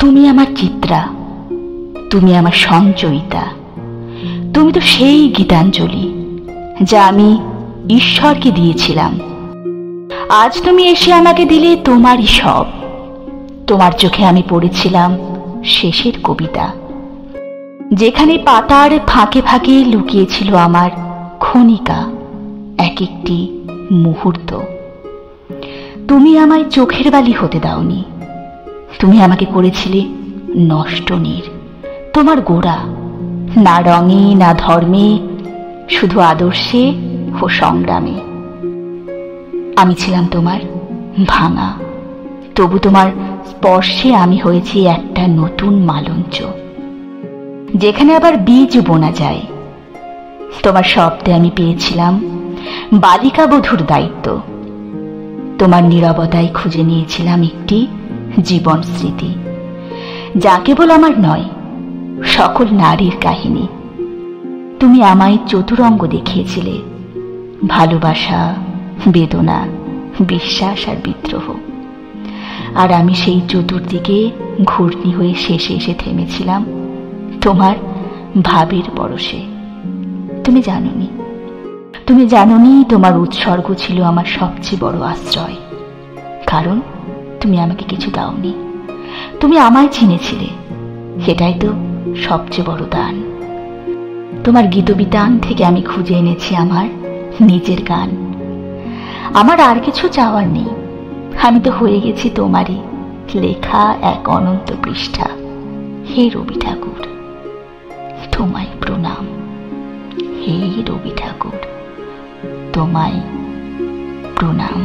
তুমি আমার চিত্রা, তুমি আমার সঞ্চয়িতা, তুমি তো সেই গীতাঞ্জলি যা আমি ঈশ্বরকে দিয়েছিলাম। আজ তুমি এসে আমাকে দিলে তোমারই সব। তোমার চোখে আমি পড়েছিলাম শেষের কবিতা, যেখানে পাতার ফাঁকে ফাঁকে লুকিয়েছিল আমার ক্ষণিকা, এক একটি মুহূর্ত। তুমি আমায় চোখের বালি হতে দাওনি, তুমি আমাকে করেছিলে নষ্ট নীর। তোমার গোড়া না রঙে না ধর্মে, শুধু আদর্শে ও সংগ্রামে। আমি ছিলাম তোমার ভাঙা, তবু তোমার স্পর্শে আমি হয়েছি একটা নতুন মালঞ্চ, যেখানে আবার বীজ বোনা যায়। তোমার শব্দে আমি পেয়েছিলাম বালিকা বধূর দায়িত্ব। তোমার নীরবতায় খুঁজে নিয়েছিলাম একটি জীবন স্মৃতি, যা কেবল আমার নয়, সকল নারীর কাহিনী। তুমি আমায় চতুরঙ্গ দেখিয়েছিলে, ভালোবাসা, বেদনা, বিশ্বাস আর বিদ্রোহ। আর আমি সেই চতুর্দিকে ঘূর্ণি হয়ে শেষে এসে থেমেছিলাম তোমার ভাবের পরশে। তুমি জানোনি তোমার উৎসর্গ ছিল আমার সবচেয়ে বড় আশ্রয়, কারণ তুমি আমাকে কিছু দাওনি, তুমি আমায় চিনেছিলে। সেটাই তো সবচেয়ে বড় দান। তোমার গীতবিতান থেকে আমি খুঁজে এনেছি আমার নিজের গান। আমার আর কিছু চাওয়ার নেই, আমি তো হয়ে গেছি তোমারই লেখা এক অনন্ত পৃষ্ঠা। হে রবি ঠাকুর, তোমায় প্রণাম। হে রবি ঠাকুর, তোমায় প্রণাম।